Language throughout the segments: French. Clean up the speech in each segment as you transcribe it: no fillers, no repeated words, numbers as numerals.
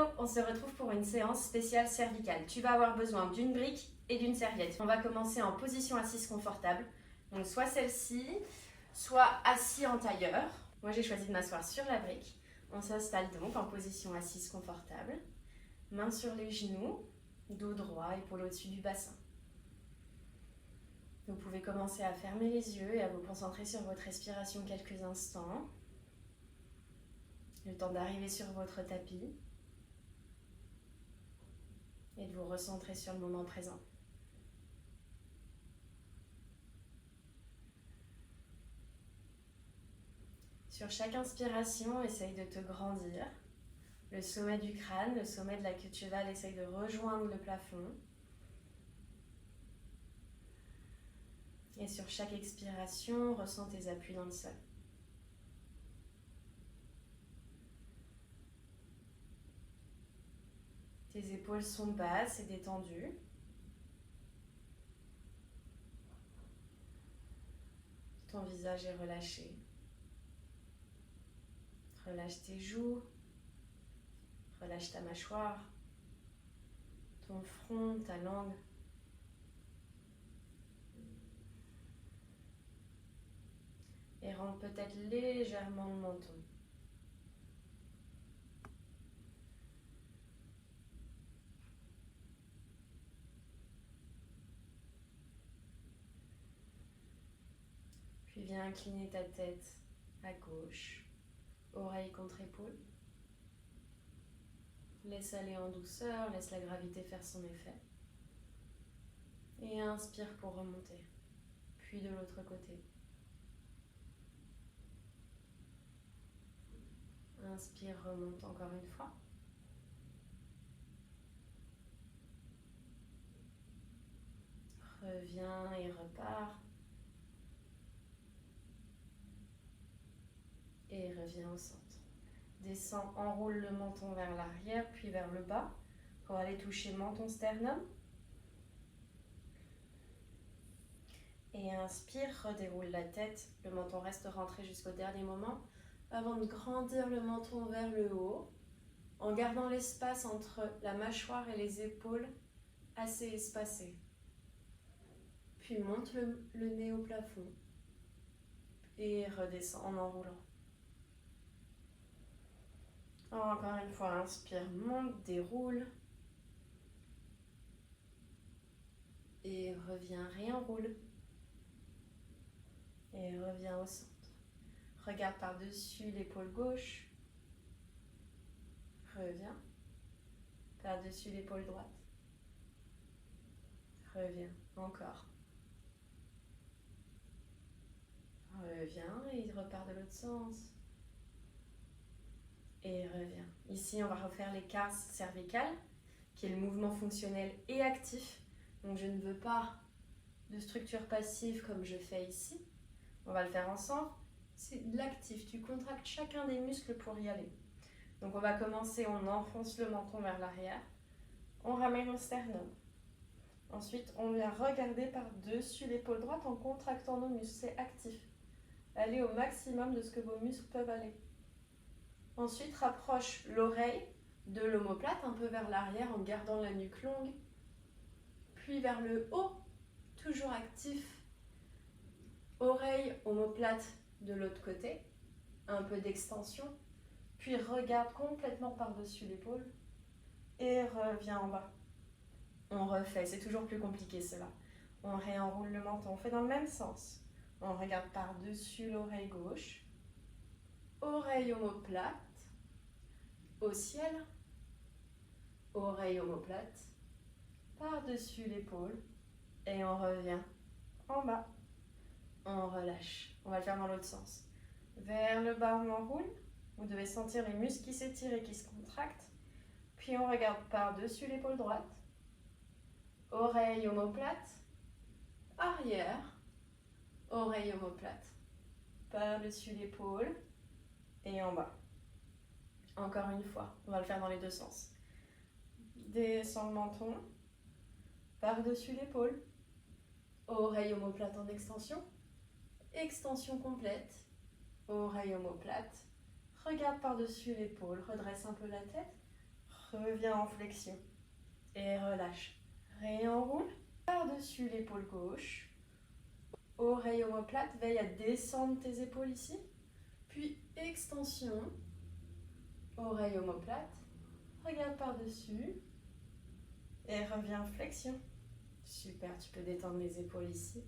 Hello, on se retrouve pour une séance spéciale cervicale. Tu vas avoir besoin d'une brique et d'une serviette. On va commencer en position assise confortable. Donc soit celle-ci, soit assis en tailleur. Moi j'ai choisi de m'asseoir sur la brique. On s'installe donc en position assise confortable. Mains sur les genoux, dos droit, épaule au-dessus du bassin. Vous pouvez commencer à fermer les yeux et à vous concentrer sur votre respiration quelques instants. Le temps d'arriver sur votre tapis et de vous recentrer sur le moment présent. Sur chaque inspiration, essaye de te grandir. Le sommet du crâne, le sommet de la queue de cheval, essaye de rejoindre le plafond. Et sur chaque expiration, ressens tes appuis dans le sol. Tes épaules sont basses et détendues. Ton visage est relâché. Relâche tes joues. Relâche ta mâchoire. Ton front, ta langue. Et rentre peut-être légèrement le menton. Puis viens incliner ta tête à gauche, oreille contre épaule. Laisse aller en douceur, laisse la gravité faire son effet. Et inspire pour remonter. Puis de l'autre côté. Inspire, remonte encore une fois. Reviens et repars. Et reviens au centre. Descends, enroule le menton vers l'arrière, puis vers le bas, pour aller toucher menton-sternum. Et inspire, redéroule la tête. Le menton reste rentré jusqu'au dernier moment, avant de grandir le menton vers le haut, en gardant l'espace entre la mâchoire et les épaules assez espacé. Puis monte le nez au plafond et redescend en enroulant. Encore une fois, inspire, monte, déroule. Et reviens, réenroule. Et reviens au centre. Regarde par-dessus l'épaule gauche. Reviens. Par-dessus l'épaule droite. Reviens, encore. Reviens et il repart de l'autre sens. Et reviens. Ici, on va refaire l'écart cervical, qui est le mouvement fonctionnel et actif. Donc, je ne veux pas de structure passive comme je fais ici. On va le faire ensemble. C'est de l'actif. Tu contractes chacun des muscles pour y aller. Donc, on va commencer. On enfonce le menton vers l'arrière. On ramène le sternum. Ensuite, on vient regarder par-dessus l'épaule droite en contractant nos muscles. C'est actif. Allez au maximum de ce que vos muscles peuvent aller. Ensuite, rapproche l'oreille de l'omoplate un peu vers l'arrière en gardant la nuque longue. Puis vers le haut, toujours actif. Oreille, omoplate de l'autre côté. Un peu d'extension. Puis regarde complètement par-dessus l'épaule. Et reviens en bas. On refait, c'est toujours plus compliqué cela. On réenroule le menton, on fait dans le même sens. On regarde par-dessus l'oreille gauche. Oreille omoplate. Au ciel. Oreille omoplate. Par-dessus l'épaule. Et on revient en bas. On relâche. On va le faire dans l'autre sens. Vers le bas, on enroule. Vous devez sentir les muscles qui s'étirent et qui se contractent. Puis on regarde par-dessus l'épaule droite. Oreille omoplate. Arrière. Oreille omoplate. Par-dessus l'épaule. Et en bas. Encore une fois. On va le faire dans les deux sens. Descends le menton. Par-dessus l'épaule. Oreille omoplate en extension. Extension complète. Oreille omoplate. Regarde par-dessus l'épaule. Redresse un peu la tête. Reviens en flexion. Et relâche. Réenroule. Par-dessus l'épaule gauche. Oreille omoplate. Veille à descendre tes épaules ici. Puis extension. Oreille omoplate. Regarde par-dessus. Et reviens en flexion. Super, tu peux détendre les épaules ici.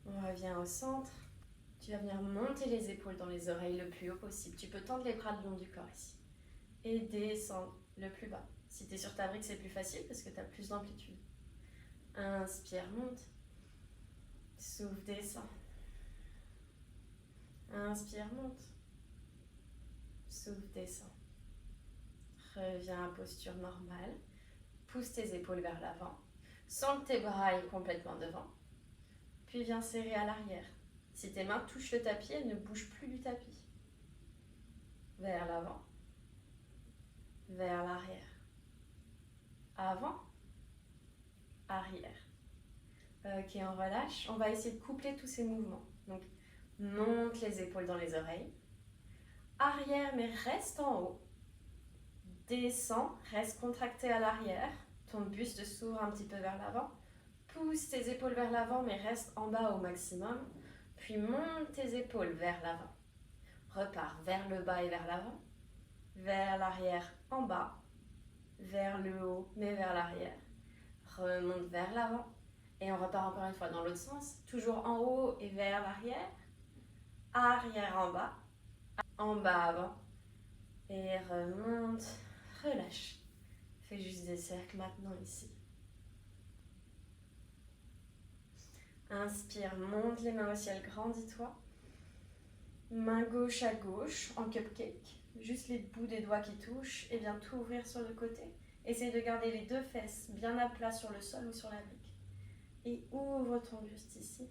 On revient au centre. Tu vas venir monter les épaules dans les oreilles le plus haut possible. Tu peux tendre les bras le long du corps ici. Et descendre le plus bas. Si tu es sur ta brique, c'est plus facile parce que tu as plus d'amplitude. Inspire, monte. Souffle, descend. Inspire, monte. Souffle, descend. Reviens à posture normale. Pousse tes épaules vers l'avant. Sens que tes bras aillent complètement devant. Puis viens serrer à l'arrière. Si tes mains touchent le tapis, elles ne bougent plus du tapis. Vers l'avant. Vers l'arrière. Avant. Arrière. Ok, on relâche. On va essayer de coupler tous ces mouvements. Donc, monte les épaules dans les oreilles. Arrière, mais reste en haut. Descends, reste contracté à l'arrière. Ton buste s'ouvre un petit peu vers l'avant. Pousse tes épaules vers l'avant, mais reste en bas au maximum. Puis monte tes épaules vers l'avant. Repars vers le bas et vers l'avant. Vers l'arrière en bas. Vers le haut, mais vers l'arrière. Remonte vers l'avant. Et on repart encore une fois dans l'autre sens. Toujours en haut et vers l'arrière. Arrière en bas avant. Et remonte, relâche. Fais juste des cercles maintenant ici. Inspire, monte les mains au ciel, grandis-toi. Main gauche à gauche en cupcake. Juste les bouts des doigts qui touchent. Et viens t'ouvrir sur le côté. Essaye de garder les deux fesses bien à plat sur le sol ou sur la brique. Et ouvre ton buste ici.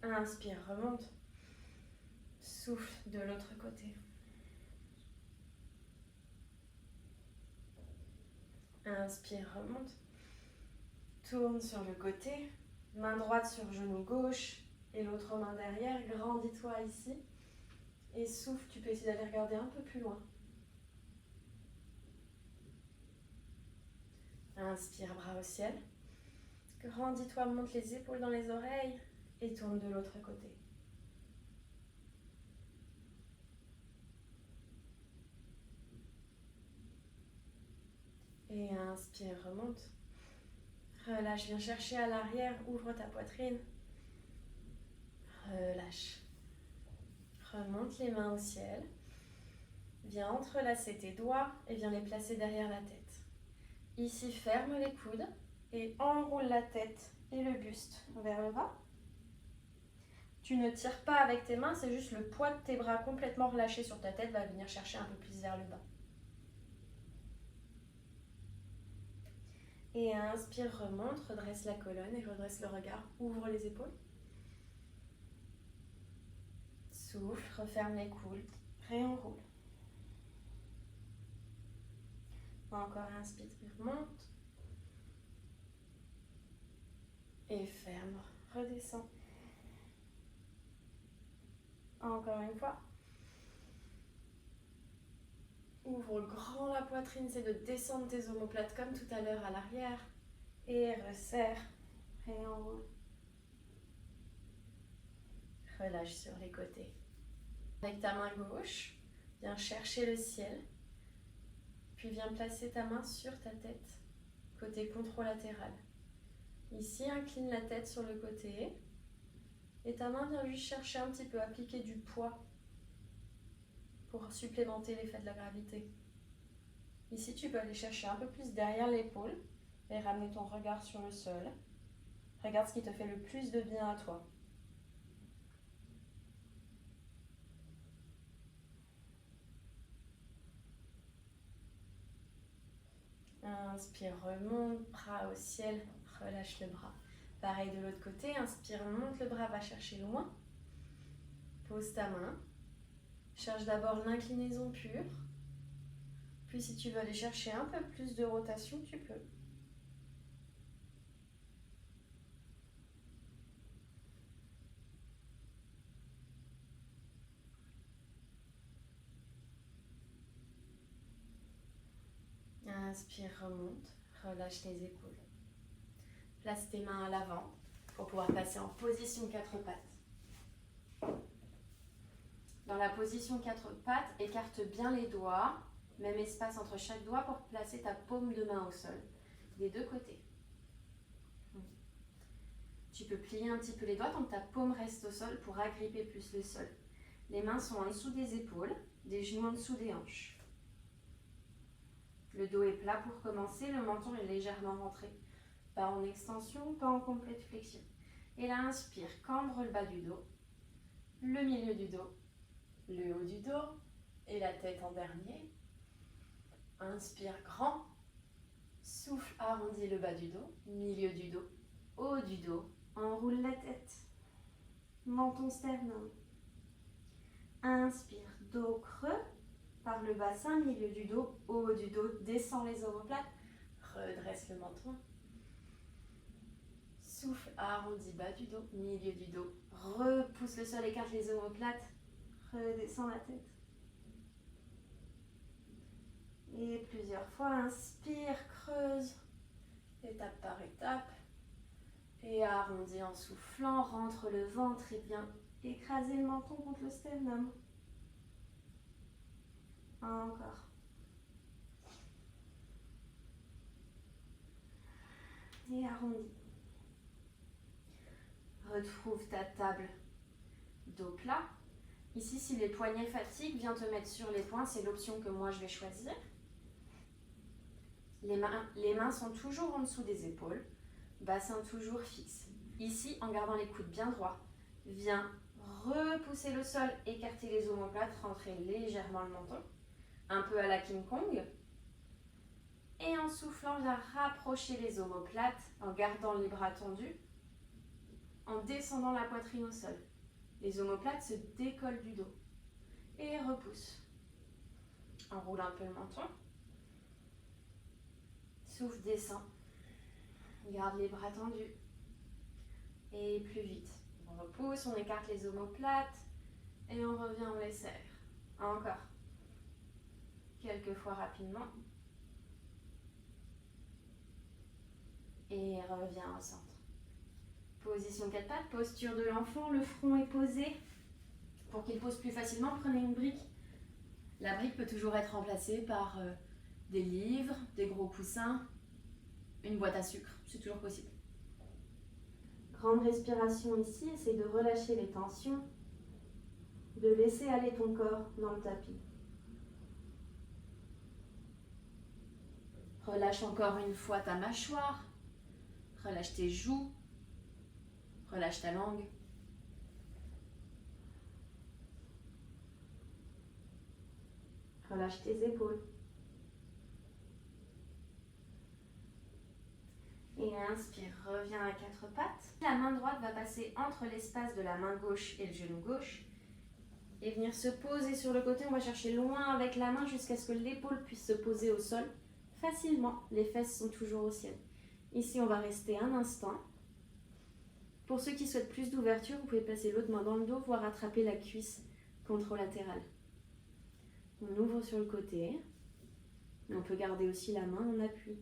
Inspire, remonte. Souffle de l'autre côté. Inspire, remonte. Tourne sur le côté. Main droite sur genou gauche et l'autre main derrière. Grandis-toi ici. Et souffle, tu peux essayer d'aller regarder un peu plus loin. Inspire, bras au ciel. Grandis-toi, monte les épaules dans les oreilles et tourne de l'autre côté. Et inspire, remonte. Relâche, viens chercher à l'arrière, ouvre ta poitrine. Relâche. Remonte les mains au ciel. Viens entrelacer tes doigts et viens les placer derrière la tête. Ici, ferme les coudes et enroule la tête et le buste vers le bas. Tu ne tires pas avec tes mains, c'est juste le poids de tes bras complètement relâchés sur ta tête va venir chercher un peu plus vers le bas. Et inspire, remonte, redresse la colonne et redresse le regard. Ouvre les épaules. Souffle, referme les coudes, réenroule. Encore inspire, remonte. Et ferme, redescend. Encore une fois. Ouvre grand la poitrine, c'est de descendre tes omoplates comme tout à l'heure à l'arrière. Et resserre, réenroule. Relâche sur les côtés. Avec ta main gauche, viens chercher le ciel. Puis viens placer ta main sur ta tête, côté contralatéral. Ici, incline la tête sur le côté. Et ta main vient juste chercher un petit peu, appliquer du poids pour supplémenter l'effet de la gravité. Ici, tu peux aller chercher un peu plus derrière l'épaule et ramener ton regard sur le sol. Regarde ce qui te fait le plus de bien à toi. Inspire, remonte, bras au ciel, relâche le bras. Pareil de l'autre côté, inspire, monte le bras, va chercher loin. Pose ta main. Cherche d'abord l'inclinaison pure. Puis si tu veux aller chercher un peu plus de rotation, tu peux. inspire, remonte, relâche les épaules. Place tes mains à l'avant pour pouvoir passer en position 4 pattes. Dans la position 4 pattes, écarte bien les doigts, même espace entre chaque doigt pour placer ta paume de main au sol, des deux côtés. Tu peux plier un petit peu les doigts tant que ta paume reste au sol pour agripper plus le sol. Les mains sont en dessous des épaules, des genoux en dessous des hanches. Le dos est plat pour commencer, le menton est légèrement rentré. Pas en extension, pas en complète flexion. Et là, inspire, cambre le bas du dos, le milieu du dos, le haut du dos et la tête en dernier. Inspire grand, souffle, arrondis le bas du dos, milieu du dos, haut du dos, enroule la tête, menton sternum. Inspire, dos creux, par le bassin, milieu du dos, haut du dos, descend les omoplates, redresse le menton. Souffle, arrondis bas du dos, milieu du dos, repousse le sol, écarte les omoplates, redescend la tête. Et plusieurs fois, inspire, creuse, étape par étape. Et arrondis en soufflant, rentre le ventre et viens écraser le menton contre le sternum. Encore. Et arrondis. Retrouve ta table dos plat. Ici, si les poignets fatiguent, viens te mettre sur les poings. C'est l'option que moi, je vais choisir. Les mains sont toujours en dessous des épaules. Bassin toujours fixe. Ici, en gardant les coudes bien droits, viens repousser le sol, écarter les omoplates, rentrer légèrement le menton. Un peu à la King Kong. Et en soufflant, viens rapprocher les omoplates en gardant les bras tendus, en descendant la poitrine au sol. Les omoplates se décollent du dos. Et repousse. Enroule un peu le menton. Souffle, descend. Garde les bras tendus. Et plus vite. On repousse, on écarte les omoplates. Et on revient, on les serre. Encore. Quelques fois rapidement. Et reviens au centre. Position 4 pattes, posture de l'enfant, le front est posé. Pour qu'il pose plus facilement, prenez une brique. La brique peut toujours être remplacée par des livres, des gros coussins, une boîte à sucre, c'est toujours possible. Grande respiration ici, essaye de relâcher les tensions, de laisser aller ton corps dans le tapis. Relâche encore une fois ta mâchoire, relâche tes joues, relâche ta langue. Relâche tes épaules. Et inspire, reviens à 4 pattes. La main droite va passer entre l'espace de la main gauche et le genou gauche. Et venir se poser sur le côté. On va chercher loin avec la main jusqu'à ce que l'épaule puisse se poser au sol facilement. Les fesses sont toujours au ciel. Ici, on va rester un instant. Pour ceux qui souhaitent plus d'ouverture, vous pouvez placer l'autre main dans le dos, voire attraper la cuisse contralatérale. On ouvre sur le côté. Mais on peut garder aussi la main en appui.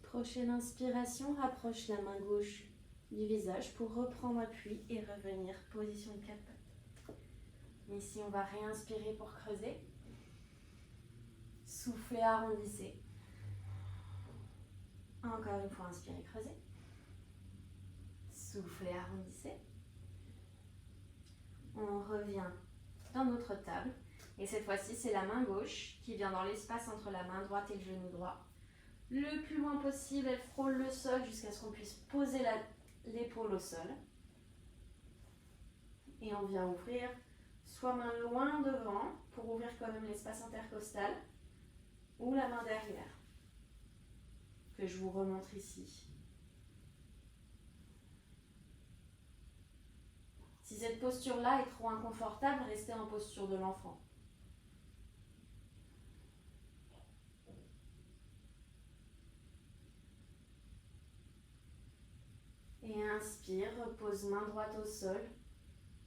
Prochaine inspiration, rapproche la main gauche du visage pour reprendre appui et revenir position de 4 pattes. Ici, on va réinspirer pour creuser. Soufflez, arrondissez. Encore une fois, inspirez, creusez. Soufflez, arrondissez. On revient dans notre table. Et cette fois-ci, c'est la main gauche qui vient dans l'espace entre la main droite et le genou droit. Le plus loin possible, elle frôle le sol jusqu'à ce qu'on puisse poser l'épaule au sol. Et on vient ouvrir soit main loin devant pour ouvrir quand même l'espace intercostal ou la main derrière que je vous remontre ici. Si cette posture-là est trop inconfortable, restez en posture de l'enfant. inspire, repose main droite au sol,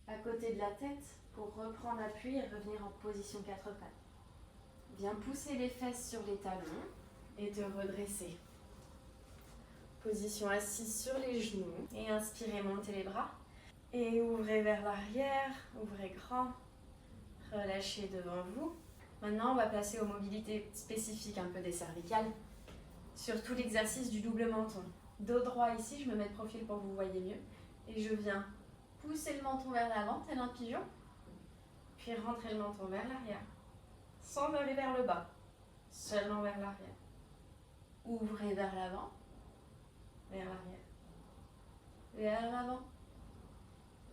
à côté de la tête, pour reprendre appui et revenir en position 4 pattes. Viens pousser les fesses sur les talons et te redresser. Position assise sur les genoux. Et inspirez, montez les bras. Et ouvrez vers l'arrière, ouvrez grand. Relâchez devant vous. Maintenant, on va passer aux mobilités spécifiques un peu des cervicales. Surtout l'exercice du double menton. Dos droit ici, je me mets de profil pour que vous voyez mieux. Et je viens pousser le menton vers l'avant, tel un pigeon. Puis rentrer le menton vers l'arrière. Sans aller vers le bas. Seulement vers l'arrière. Ouvrez vers l'avant. Vers l'arrière. Vers l'avant.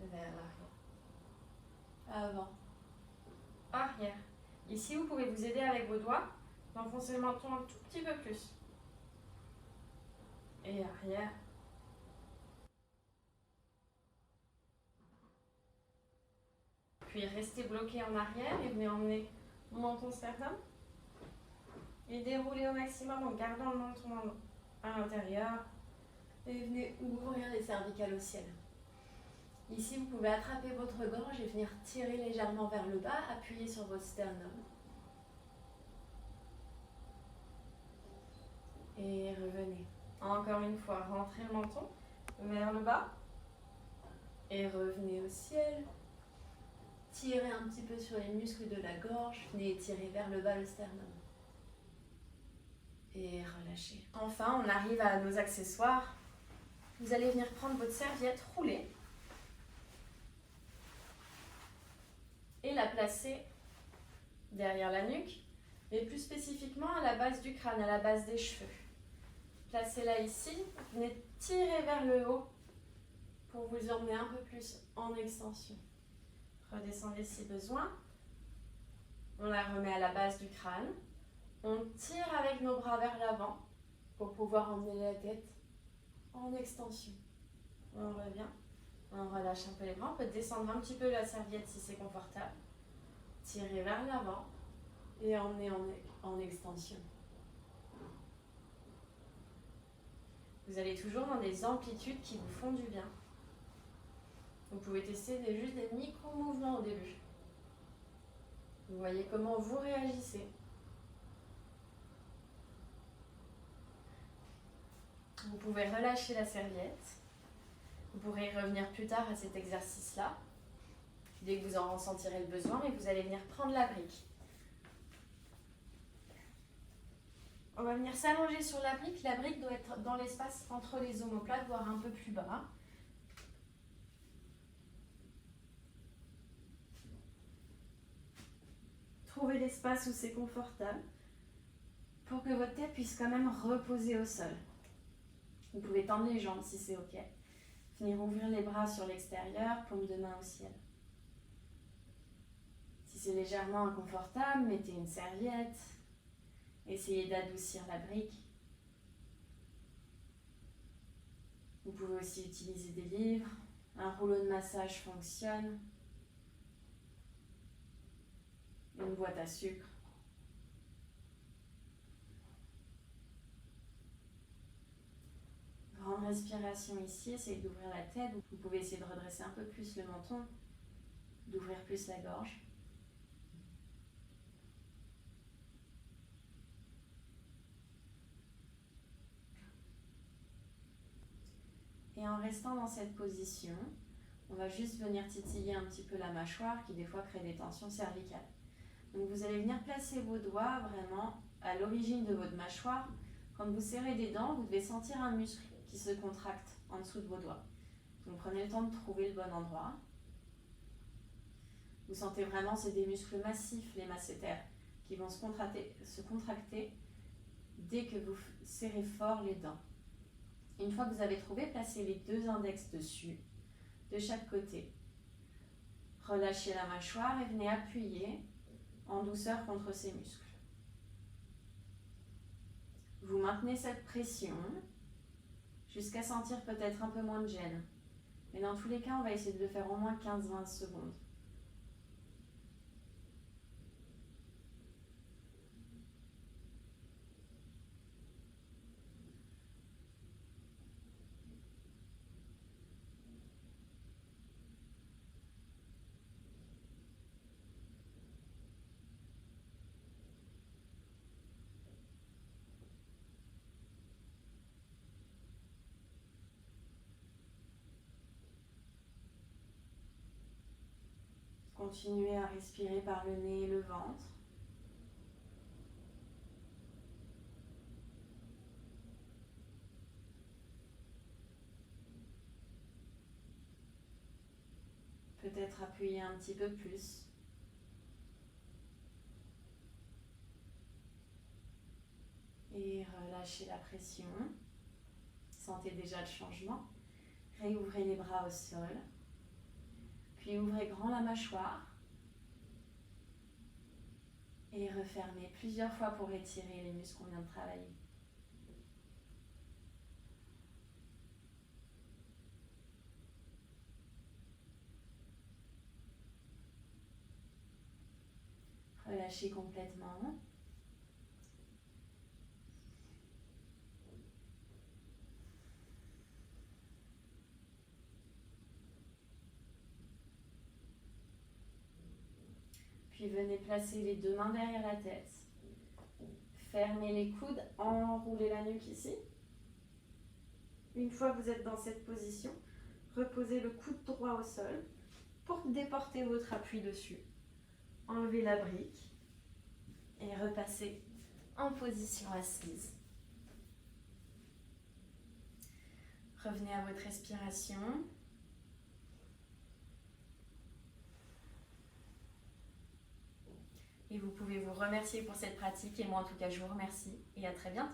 Vers l'arrière. Avant. Arrière. Ici, vous pouvez vous aider avec vos doigts d'enfoncer le menton un tout petit peu plus. Et arrière. Puis restez bloqué en arrière et venez emmener le menton sternum. Et déroulez au maximum en gardant le menton à l'intérieur. Et venez ouvrir les cervicales au ciel. Ici, vous pouvez attraper votre gorge et venir tirer légèrement vers le bas, appuyer sur votre sternum. Et revenez. Encore une fois, rentrez le menton vers le bas. Et revenez au ciel. Tirez un petit peu sur les muscles de la gorge. Venez tirer vers le bas le sternum. Et relâchez. Enfin, on arrive à nos accessoires. Vous allez venir prendre votre serviette roulée. Et la placer derrière la nuque, mais plus spécifiquement à la base du crâne, à la base des cheveux. Placez-la ici, venez tirer vers le haut pour vous emmener un peu plus en extension. Redescendez si besoin. On la remet à la base du crâne. On tire avec nos bras vers l'avant pour pouvoir emmener la tête en extension. On revient. On relâche un peu les bras. On peut descendre un petit peu la serviette si c'est confortable. Tirez vers l'avant et emmenez en extension. Vous allez toujours dans des amplitudes qui vous font du bien. Vous pouvez tester juste des micro-mouvements au début. Vous voyez comment vous réagissez. Vous pouvez relâcher la serviette. Vous pourrez y revenir plus tard à cet exercice-là, dès que vous en ressentirez le besoin, et vous allez venir prendre la brique. On va venir s'allonger sur la brique. La brique doit être dans l'espace entre les omoplates, voire un peu plus bas. Trouvez l'espace où c'est confortable pour que votre tête puisse quand même reposer au sol. Vous pouvez tendre les jambes si c'est OK. Venir ouvrir les bras sur l'extérieur, paume de main au ciel. Si c'est légèrement inconfortable, mettez une serviette. Essayez d'adoucir la brique. Vous pouvez aussi utiliser des livres. Un rouleau de massage fonctionne. Une boîte à sucre. Grande respiration ici, essayez d'ouvrir la tête. Vous pouvez essayer de redresser un peu plus le menton, d'ouvrir plus la gorge. Et en restant dans cette position, on va juste venir titiller un petit peu la mâchoire qui des fois crée des tensions cervicales. Donc vous allez venir placer vos doigts vraiment à l'origine de votre mâchoire. Quand vous serrez des dents, vous devez sentir un muscle qui se contracte en dessous de vos doigts. Donc prenez le temps de trouver le bon endroit. Vous sentez vraiment, c'est des muscles massifs, les masséters, qui vont se contracter dès que vous serrez fort les dents. Une fois que vous avez trouvé, placez les deux index dessus, de chaque côté. Relâchez la mâchoire et venez appuyer en douceur contre ces muscles. Vous maintenez cette pression jusqu'à sentir peut-être un peu moins de gêne. Mais dans tous les cas, on va essayer de le faire au moins 15-20 secondes. Continuez à respirer par le nez et le ventre. Peut-être appuyer un petit peu plus. Et relâchez la pression. Sentez déjà le changement. Réouvrez les bras au sol. Puis ouvrez grand la mâchoire. Et refermez plusieurs fois pour étirer les muscles qu'on vient de travailler. Relâchez complètement. Puis venez placer les deux mains derrière la tête. Fermez les coudes, enroulez la nuque ici. Une fois que vous êtes dans cette position, reposez le coude droit au sol pour déporter votre appui dessus. Enlevez la brique et repassez en position assise. Revenez à votre respiration. Et vous pouvez vous remercier pour cette pratique. Et moi, en tout cas, je vous remercie. Et à très bientôt.